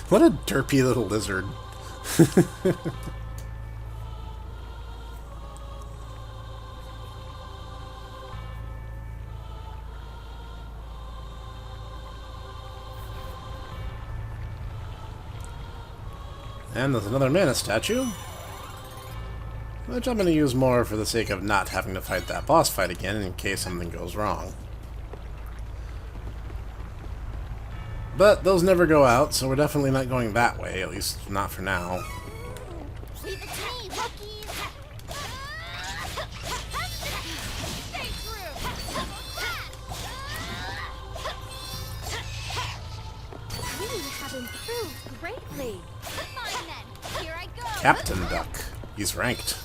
What a derpy little lizard. And there's another mana statue, which I'm going to use more for the sake of not having to fight that boss fight again in case something goes wrong. But those never go out, so we're definitely not going that way, at least not for now. Captain Duck. He's ranked.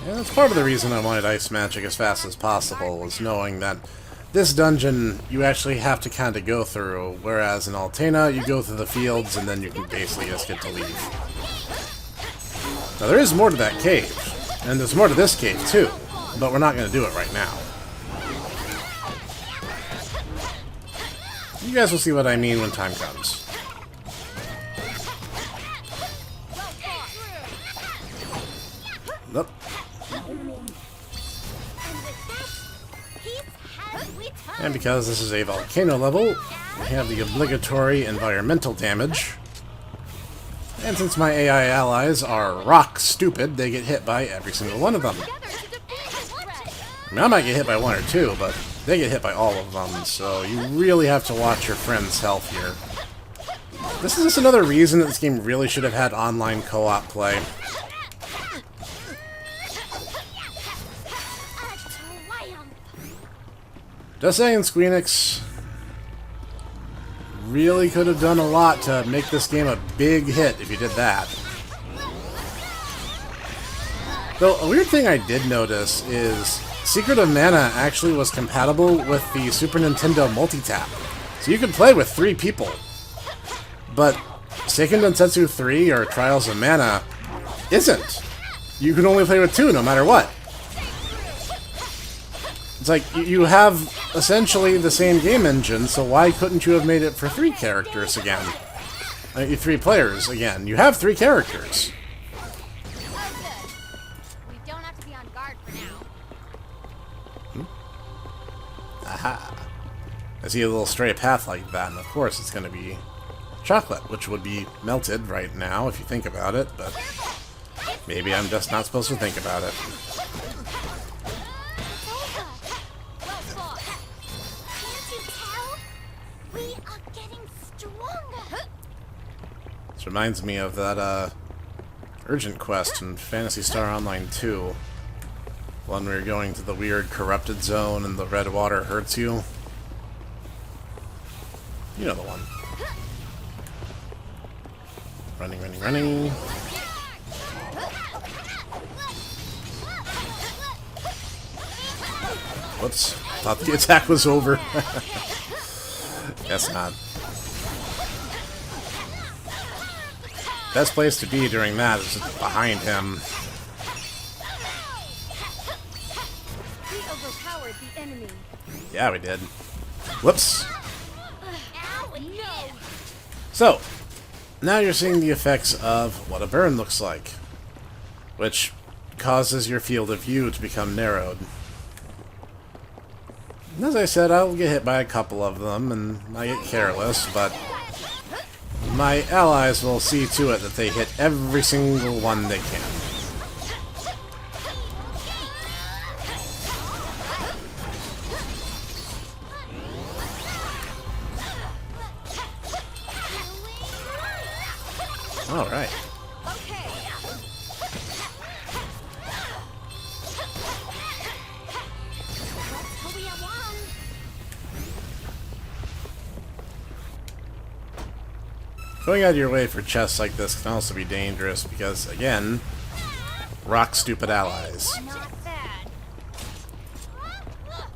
Yeah, that's part of the reason I wanted Ice Magic as fast as possible, was knowing that this dungeon you actually have to kind of go through, whereas in Altena you go through the fields and then you can basically just get to leave. Now there is more to that cave, and there's more to this cave too, but we're not going to do it right now. You guys will see what I mean when time comes. Nope. And because this is a volcano level, we have the obligatory environmental damage. And since my AI allies are rock stupid, they get hit by every single one of them. I mean, I might get hit by one or two, but they get hit by all of them, so you really have to watch your friend's health here. This is just another reason that this game really should have had online co-op play. Just saying, Square-Enix really could have done a lot to make this game a big hit if you did that. Though, a weird thing I did notice is Secret of Mana actually was compatible with the Super Nintendo multi-tap. So you could play with 3 people. But Seiken Densetsu 3 or Trials of Mana isn't. You can only play with 2 no matter what. It's like, you have essentially the same game engine, so why couldn't you have made it for 3 characters again? 3 players again. You have 3 characters. We don't have to be on guard for now. Aha. I see a little stray path like that, and of course it's going to be chocolate, which would be melted right now if you think about it, but maybe I'm just not supposed to think about it. This reminds me of that urgent quest in Phantasy Star Online 2. One where you're going to the weird corrupted zone and the red water hurts you. You know the one. Running, running, running. Whoops. Thought the attack was over. Guess not. Best place to be during that is just behind him. We overpowered the enemy. Yeah, we did. Whoops. So, now you're seeing the effects of what a burn looks like, which causes your field of view to become narrowed. And as I said, I'll get hit by a couple of them, and I get careless, but my allies will see to it that they hit every single one they can. Alright. Going out of your way for chests like this can also be dangerous because, again, rock stupid allies.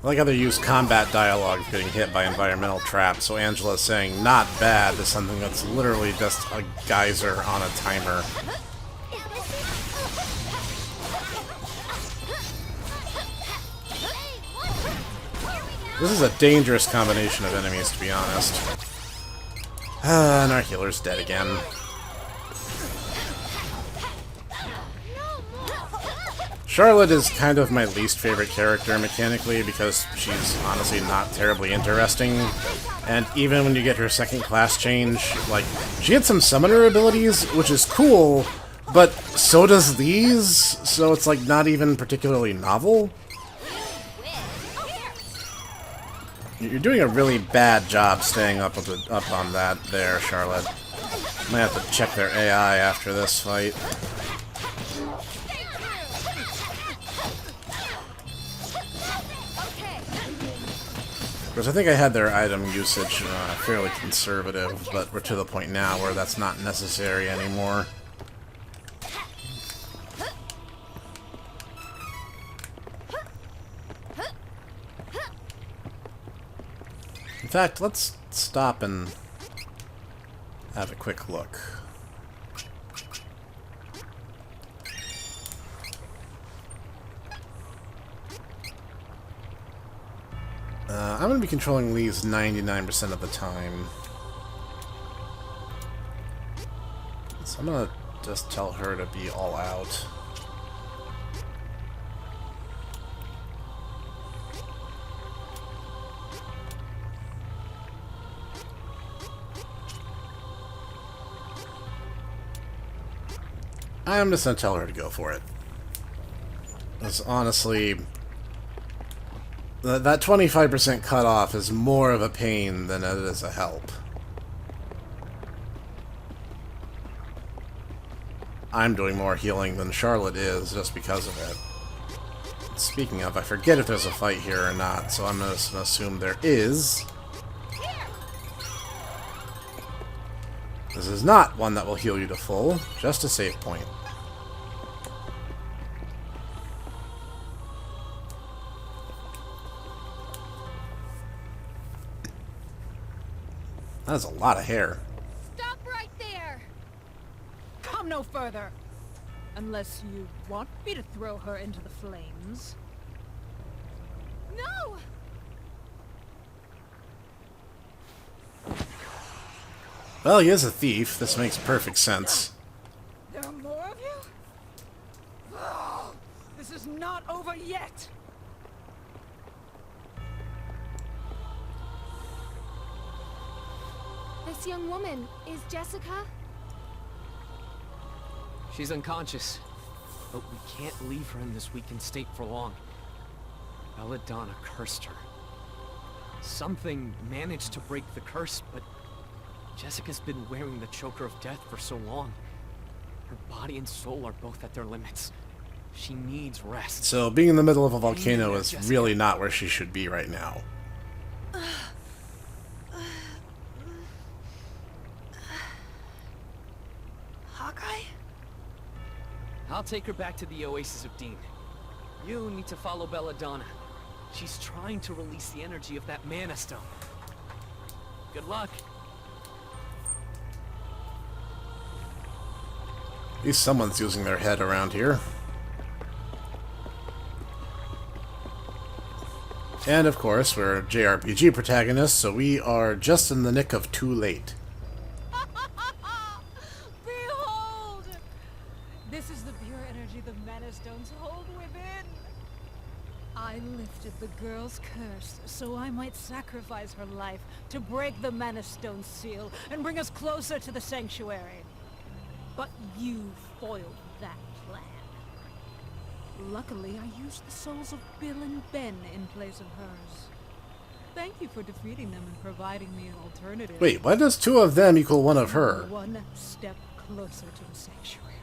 I like how they use combat dialogue for getting hit by environmental traps, so Angela's saying not bad to something that's literally just a geyser on a timer. This is a dangerous combination of enemies, to be honest. And our healer's dead again. Charlotte is kind of my least favorite character mechanically because she's honestly not terribly interesting. And even when you get her second class change, like, she had some summoner abilities, which is cool, but so does these, so it's like not even particularly novel. You're doing a really bad job staying up on that there, Charlotte. Might have to check their AI after this fight. Because I think I had their item usage fairly conservative, but we're to the point now where that's not necessary anymore. In fact, let's stop and have a quick look. I'm going to be controlling Lee's 99% of the time. So I'm going to just tell her to be all out. I'm just going to tell her to go for it. Because honestly, that 25% cutoff is more of a pain than it is a help. I'm doing more healing than Charlotte is just because of it. Speaking of, I forget if there's a fight here or not, so I'm just going to assume there is. This is not one that will heal you to full, just a save point. That is a lot of hair. Stop right there! Come no further! Unless you want me to throw her into the flames. No! Well, he is a thief. This makes perfect sense. There are more of you? Oh, this is not over yet! This young woman is Jessica? She's unconscious, but we can't leave her in this weakened state for long. Belladonna cursed her. Something managed to break the curse, but Jessica's been wearing the choker of death for so long. Her body and soul are both at their limits. She needs rest. So being in the middle of a volcano is really not where she should be right now. Hawkeye? I'll take her back to the Oasis of Dean. You need to follow Belladonna. She's trying to release the energy of that Mana Stone. Good luck. At least someone's using their head around here. And of course, we're JRPG protagonists, so we are just in the nick of too late. Behold! This is the pure energy the Mana Stones hold within. I lifted the girl's curse so I might sacrifice her life to break the Mana Stone seal and bring us closer to the sanctuary. But you foiled that plan. Luckily, I used the souls of Bill and Ben in place of hers. Thank you for defeating them and providing me an alternative. Wait, why does two of them equal one of her? One step closer to the sanctuary.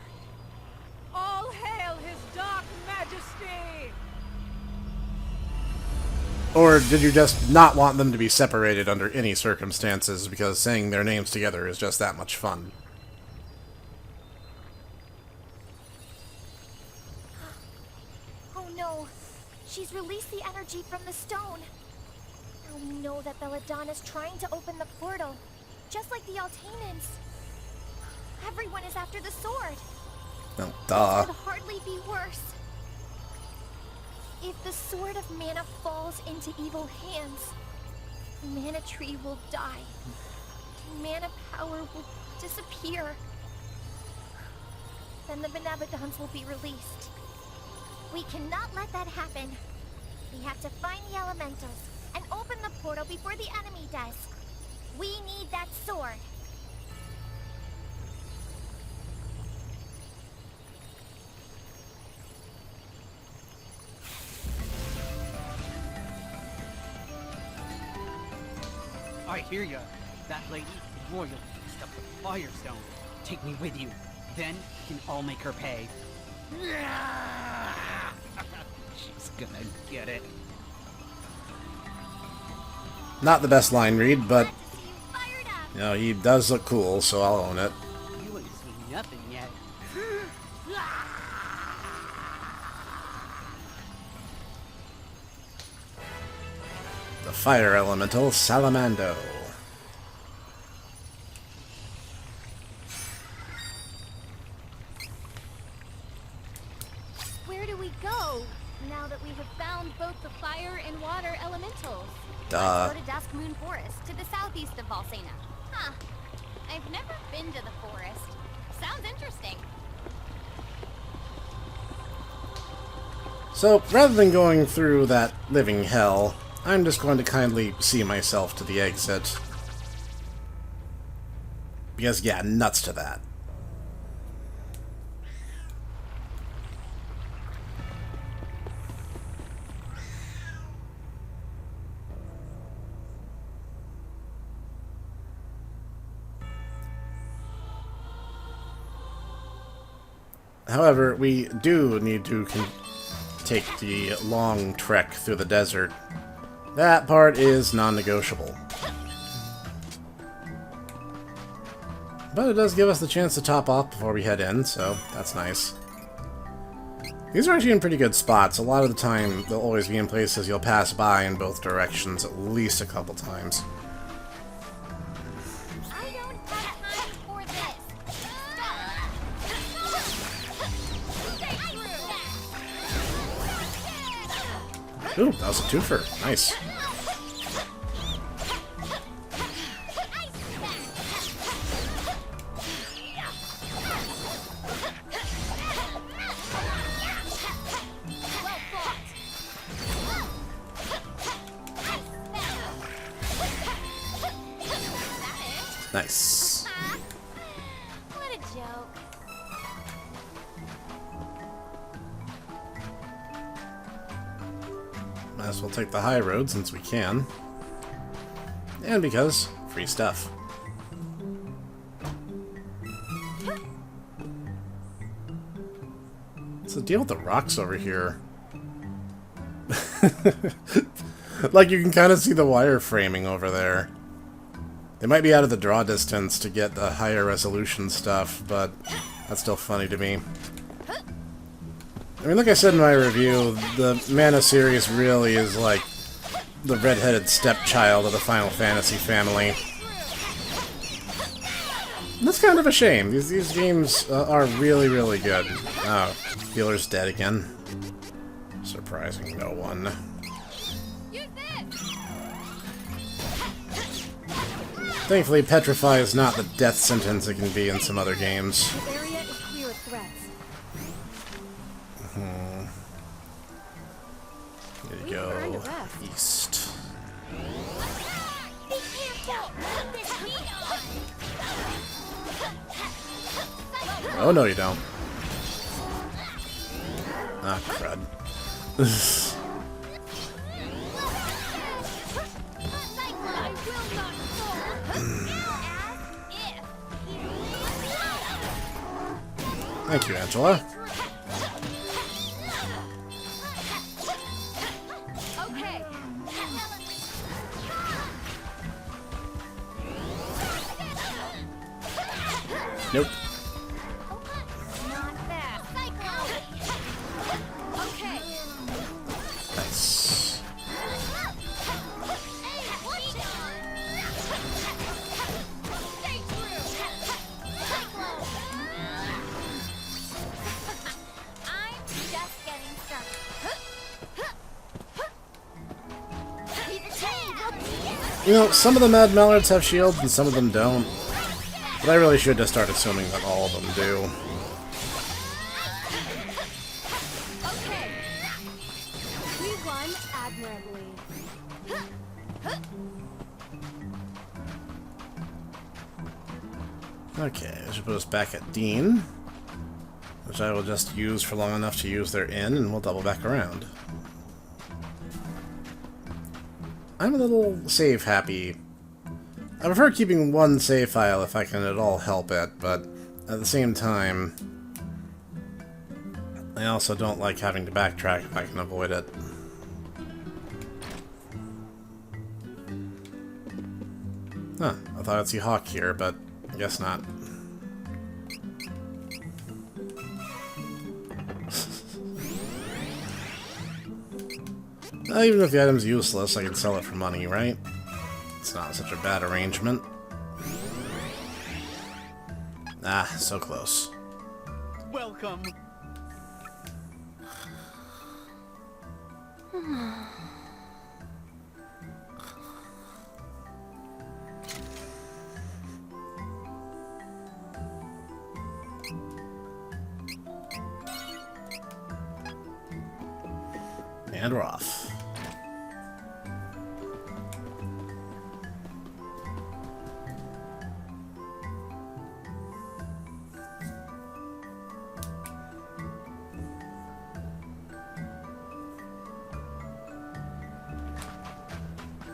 All hail his dark majesty! Or did you just not want them to be separated under any circumstances because saying their names together is just that much fun? She's released the energy from the stone. Now we know that Belladonna's trying to open the portal, just like the Altanans. Everyone is after the sword. Oh, duh. This could hardly be worse. If the Sword of Mana falls into evil hands, Mana Tree will die. Mana power will disappear. Then the Benevolence will be released. We cannot let that happen. We have to find the elementals and open the portal before the enemy does. We need that sword. I hear ya. That lady, royal beast of the Firestone. Take me with you. Then we can all make her pay. She's gonna get it. Not the best line read, but, Glad to see you fired up. you know, he does look cool, so I'll own it. You ain't seen nothing yet. The fire elemental, Salamando. Where do we go now that we have found both the fire and water elementals? Duh. Let's go to Duskmoon Forest, to the southeast of Valsena. Huh. I've never been to the forest. Sounds interesting. So, rather than going through that living hell, I'm just going to kindly see myself to the exit. Because, yeah, nuts to that. However, we do need to take the long trek through the desert. That part is non-negotiable. But it does give us the chance to top off before we head in, so that's nice. These are actually in pretty good spots. A lot of the time, they'll always be in places you'll pass by in both directions at least a couple times. I don't have time for this. Stop. Ooh, that was a twofer. Nice. Nice. What a joke. Might as well take the high road since we can. And because free stuff. What's the deal with the rocks over here? Like, you can kind of see the wireframing over there. They might be out of the draw distance to get the higher resolution stuff, but that's still funny to me. I mean, like I said in my review, the Mana series really is like the red-headed stepchild of the Final Fantasy family. And that's kind of a shame. These games are really, really good. Oh, healer's dead again. Surprising no one. Thankfully, Petrify is not the death sentence it can be in some other games. This area is clear of threats. Here you go. East. Be careful! This Oh, no you don't. Ah, crud. Thank you, Angela. Okay. Nope. Not bad. Cyclone. Okay. Nice. Stay true. Cyclone. I'm just getting started. You know, some of the Mad Mallards have shields and some of them don't. But I really should just start assuming that all of them do. Okay. We won admirably. Okay, I should put us back at Dean, which I will just use for long enough to use their inn, and we'll double back around. I'm a little save happy. I prefer keeping one save file if I can at all help it, but at the same time, I also don't like having to backtrack if I can avoid it. Huh, I thought I'd see Hawk here, but I guess not. Even if the item's useless, I can sell it for money, right? It's not such a bad arrangement. Ah, so close. Welcome. And we're off.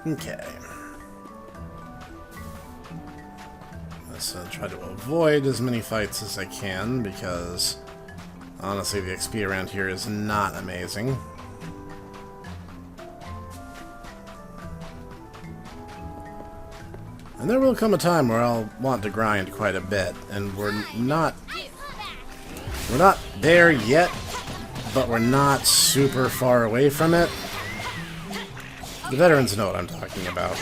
Okay. Let's try to avoid as many fights as I can, because honestly the XP around here is not amazing. And there will come a time where I'll want to grind quite a bit, and we're not there yet, but we're not super far away from it. The veterans know what I'm talking about.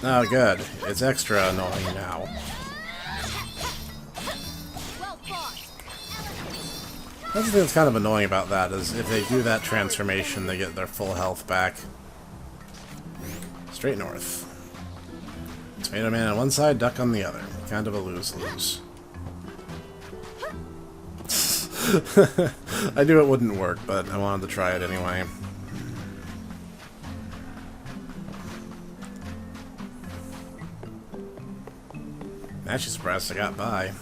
Oh, good. It's extra annoying now. That's the thing that's kind of annoying about that, is if they do that transformation, they get their full health back. Straight north. Tomato Man on one side, Duck on the other. Kind of a lose-lose. I knew it wouldn't work, but I wanted to try it anyway. I'm actually surprised I got by.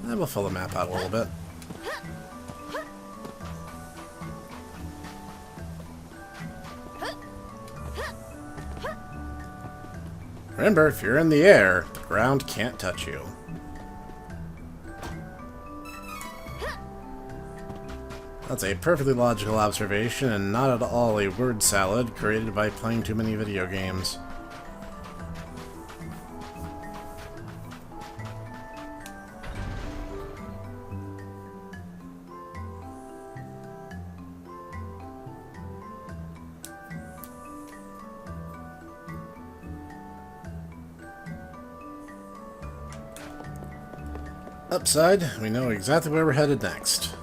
And we'll fill the map out a little bit. Remember, if you're in the air, the ground can't touch you. That's a perfectly logical observation, and not at all a word salad created by playing too many video games. Upside, we know exactly where we're headed next.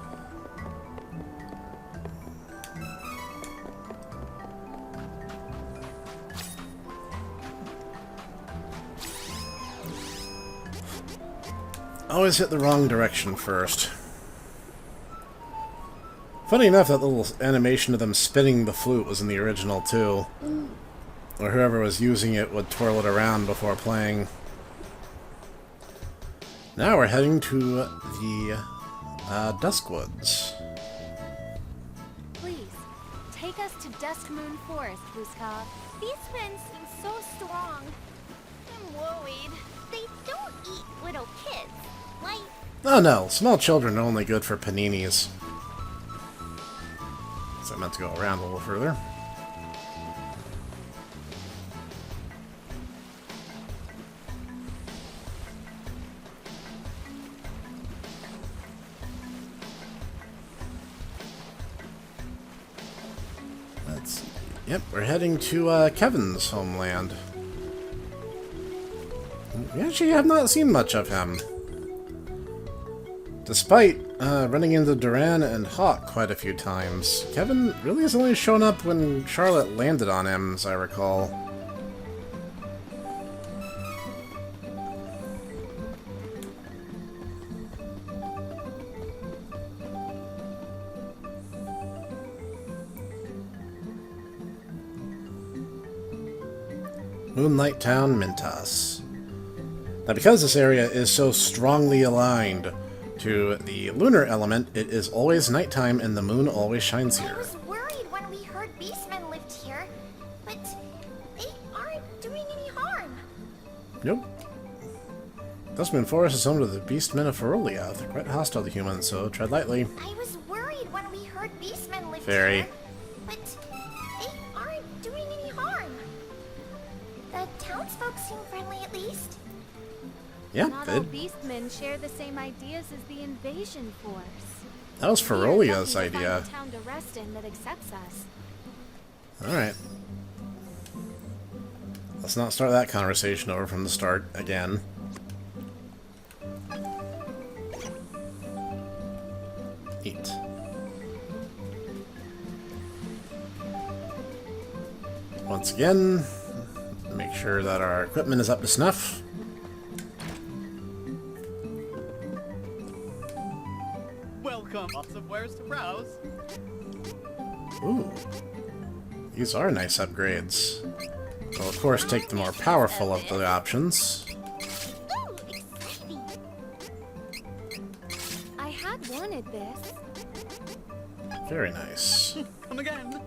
Always hit the wrong direction first. Funny enough, that little animation of them spinning the flute was in the original too. Or whoever was using it would twirl it around before playing. Now we're heading to the Duskwoods. Please, take us to Duskmoon Forest, Lugar. Beastmen seem so strong. I'm worried. They don't eat little kids, right? Oh no, small children are only good for paninis. So I meant to go around a little further. Let's see. Yep, we're heading to Kevin's homeland. We actually have not seen much of him. Despite running into Duran and Hawk quite a few times, Kevin really has only shown up when Charlotte landed on him, as I recall. Moonlight Town, Mintas. Now, because this area is so strongly aligned to the lunar element, it is always nighttime and the moon always shines I here. was worried when we heard beastmen lived here, but they aren't doing any harm. Nope. Duskmoon Forest is home to the beastmen of Ferolia. They're quite hostile to humans, so tread lightly. I was worried when we heard beastmen lived Very. here, but they aren't doing any harm. The townsfolk seem friendly at least. Yeah, Not they all did. beastmen share the same ideas as the invasion force. That was We are Ferolia's lucky to find idea. a town to rest in that accepts us. Alright. Let's not start that conversation over from the start again. Eat. Once again, make sure that our equipment is up to snuff. Welcome. Lots of wares to browse. Ooh. These are nice upgrades. We'll of course take the more powerful of the options. Ooh, exciting. I had wanted this. Very nice. Come again.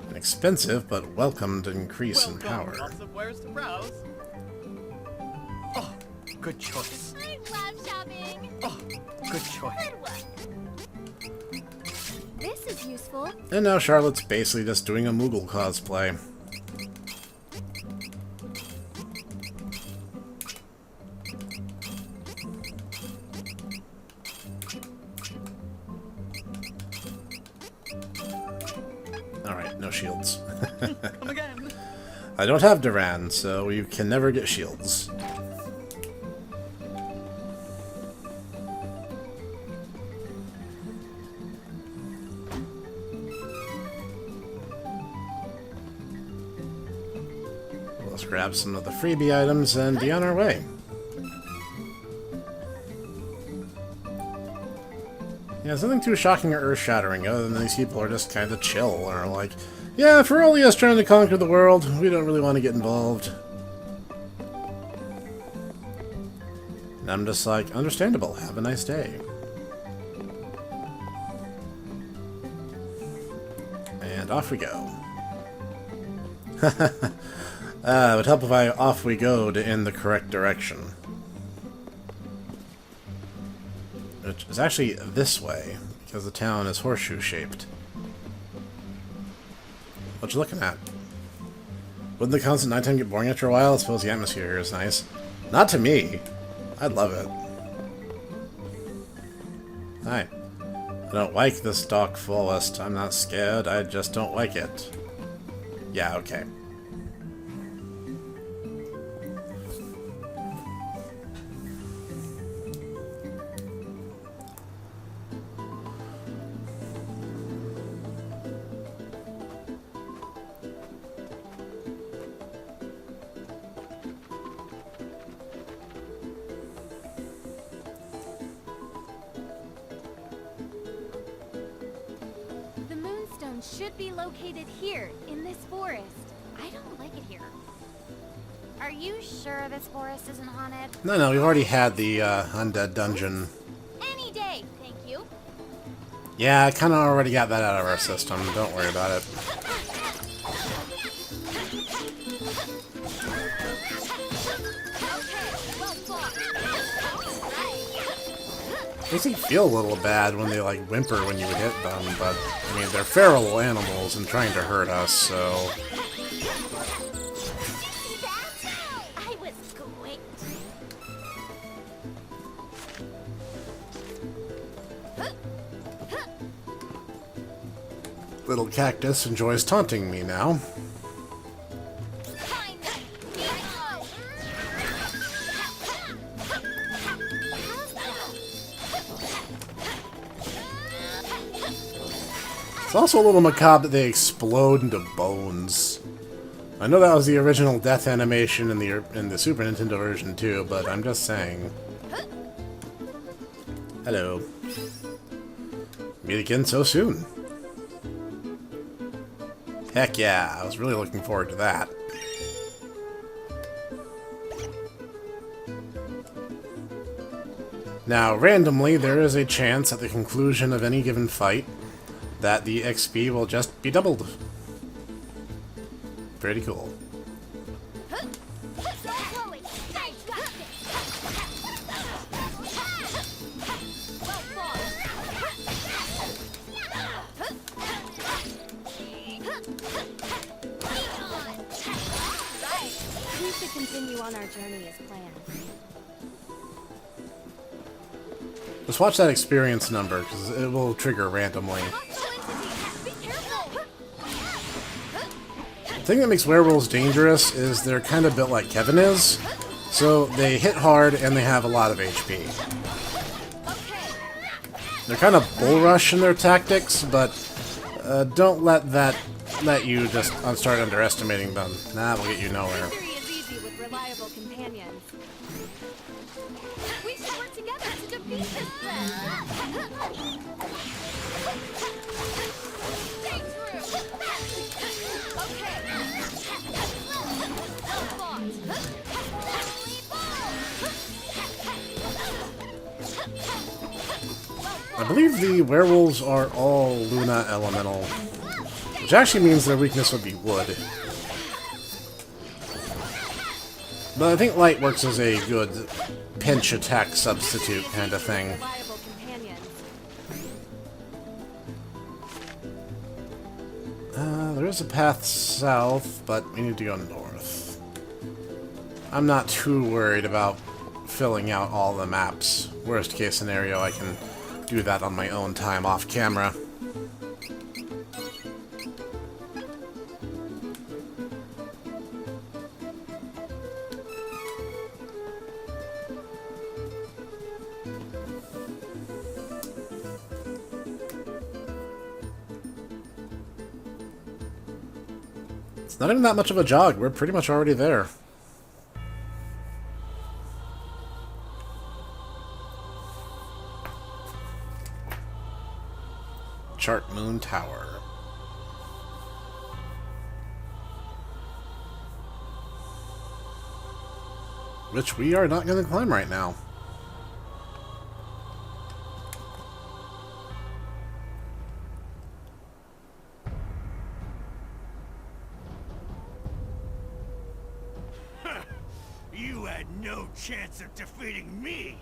An expensive but welcomed increase in Welcome. power. Lots of wares to browse. Oh, good choice. I love shopping. Oh, good choice. Good one. This is useful. And now Charlotte's basically just doing a Moogle cosplay. Alright, no shields. Come again. I don't have Duran, so you can never get shields. Let's grab some of the freebie items and be on our way. Yeah, there's nothing too shocking or earth-shattering other than these people are just kind of chill and are like, yeah, Ferolia's trying to conquer the world. We don't really want to get involved. And I'm just like, understandable. Have a nice day. And off we go. It would help if off we go to in the correct direction. Which is actually this way, because the town is horseshoe-shaped. What you looking at? Wouldn't the constant nighttime get boring after a while? I suppose the atmosphere here is nice. Not to me. I'd love it. Hi. I don't like this dark forest. I'm not scared, I just don't like it. Yeah, okay. The moonstone should be located here, in this forest. I don't like it here. Are you sure this forest isn't haunted? No, we've already had the undead dungeon. Any day, thank you. Yeah, I kind of already got that out of our system. Don't worry about it. Makes me feel a little bad when they like whimper when you hit them, but I mean they're feral animals and trying to hurt us, so See that? I was going little cactus enjoys taunting me now. Fine. Here we go. It's also a little macabre that they explode into bones. I know that was the original death animation in the Super Nintendo version too, but I'm just saying. Hello. Meet again so soon. Heck yeah, I was really looking forward to that. Now, randomly, there is a chance at the conclusion of any given fight that the XP will just be doubled. Pretty cool. We should continue on our journey as planned. Just watch that experience number, because it will trigger randomly. The thing that makes werewolves dangerous is they're kind of built like Kevin is, so they hit hard and they have a lot of HP. They're kind of bull rush in their tactics, but don't let you just start underestimating them. That will get you nowhere. Victory is easy with reliable companions. We should work together to defeat this threat. Stay true. I believe the werewolves are all Luna Elemental, which actually means their weakness would be wood. But I think light works as a good pinch attack substitute kind of thing. Reliable companions. There is a path south, but we need to go north. I'm not too worried about filling out all the maps. Worst case scenario, I can do that on my own time off camera. It's not even that much of a jog. We're pretty much already there. Chart Moon Tower. Which we are not going to climb right now. You had no chance of defeating me!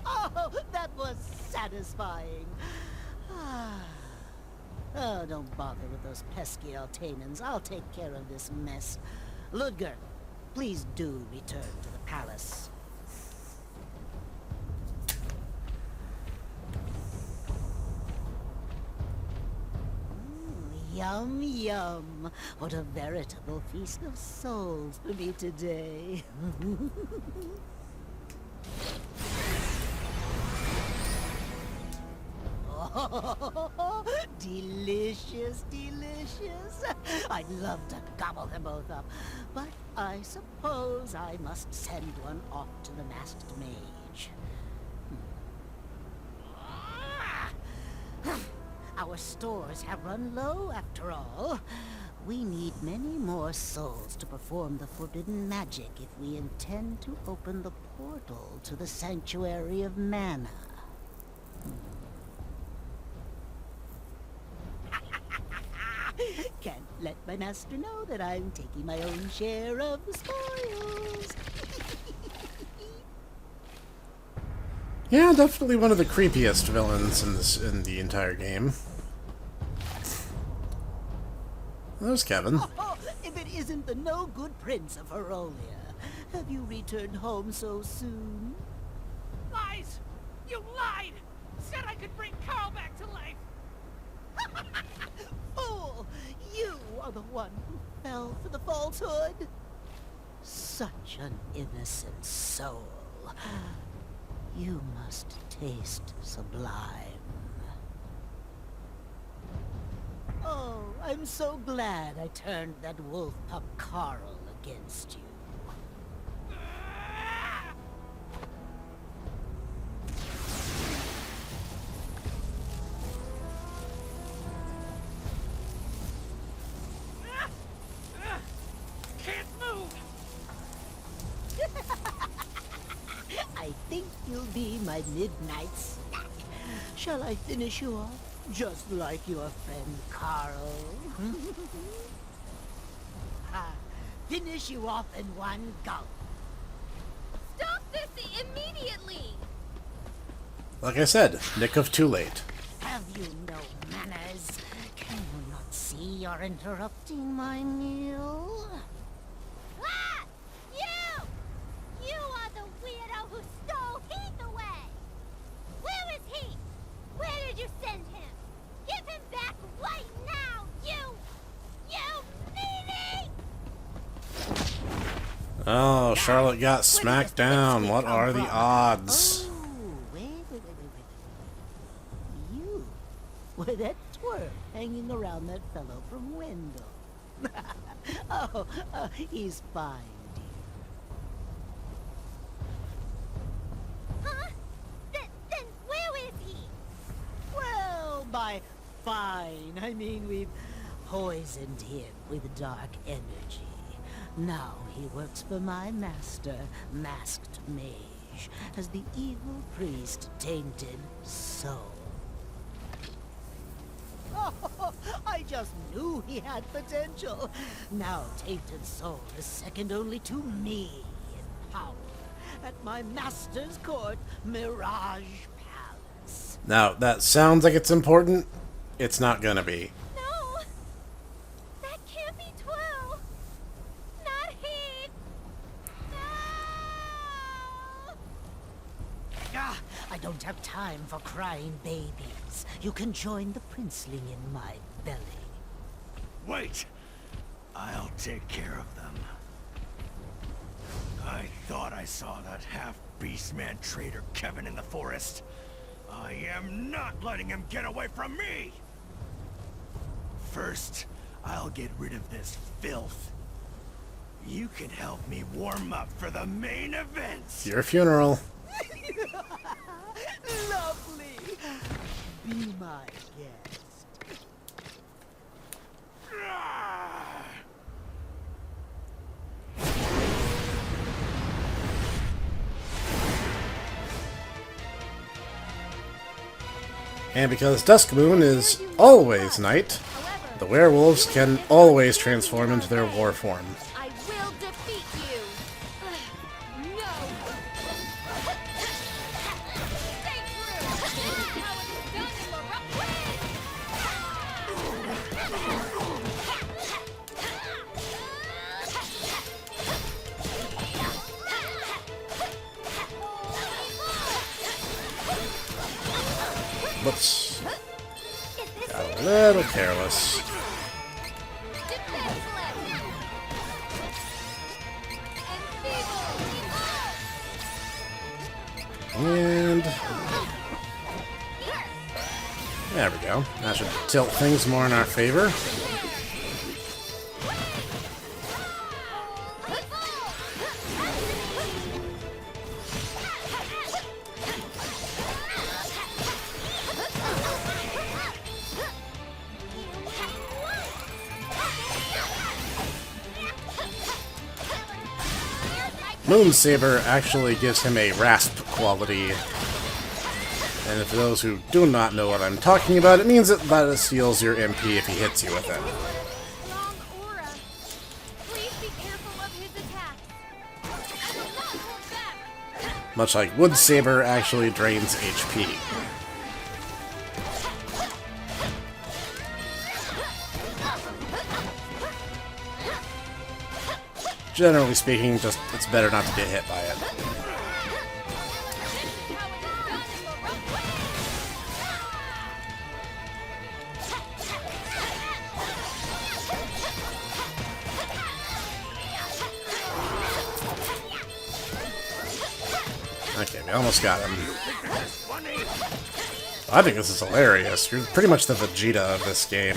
Oh, that was satisfying. Oh, don't bother with those pesky Altanans. I'll take care of this mess. Lugar, please do return to the palace. Yum, yum. What a veritable feast of souls for me today. Oh, delicious, delicious. I'd love to gobble them both up, but I suppose I must send one off to the masked mage. Our stores have run low, after all. We need many more souls to perform the forbidden magic if we intend to open the portal to the Sanctuary of Mana. Can't let my master know that I'm taking my own share of the spoils. Yeah, definitely one of the creepiest villains in the entire game. There's Kevin. Oh, if it isn't the no-good Prince of Herolia. Have you returned home so soon? Lies! You lied! Said I could bring Carl back to life! Fool! You are the one who fell for the falsehood. Such an innocent soul. You must taste sublime. Oh, I'm so glad I turned that wolf pup Carl against you. Can't move! I think you'll be my midnight snack. Shall I finish you off, just like your friend Carl? Finish you off in one gulp. Stop this immediately! Like I said, nick of too late. Have you no manners? Can you not see you're interrupting my meal? Ah! You! You are the weirdo who stole Heath away! Where is he? Where did you send him? Give him back right now, you meanie! Oh, Charlotte got smacked down. What are the odds? Oh, wait. You were that twerp hanging around that fellow from Wendell. He's fine, dear. Huh? Then where is he? Well, by fine, I mean we've poisoned him with dark energy. Now he works for my master, Masked Mage, as the evil priest Tainted Soul. Oh, I just knew he had potential. Now Tainted Soul is second only to me in power at my master's court, Mirage Palace. Now, that sounds like it's important. It's not gonna be. No! That can't be true! Not Heath! No! I don't have time for crying babies. You can join the princeling in my belly. Wait! I'll take care of them. I thought I saw that half-beastman traitor Kevin in the forest. I am not letting him get away from me! First, I'll get rid of this filth. You can help me warm up for the main events! Your funeral. Lovely! Be my guest. And because Duskmoon is always night, the werewolves can always transform into their war form. I will defeat you! No! Stay true! This is how it's done in Whoops. Got a little careless. And there we go. That should tilt things more in our favor. Moonsaber actually gives him a rasp quality. And for those who do not know what I'm talking about, it means that it steals your MP if he hits you with it. strong aura. Please be careful of his attacks. I will not hold back. Much like Wood Saber actually drains HP. Generally speaking, just it's better not to get hit by it. Okay, we almost got him. I think this is hilarious. You're pretty much the Vegeta of this game.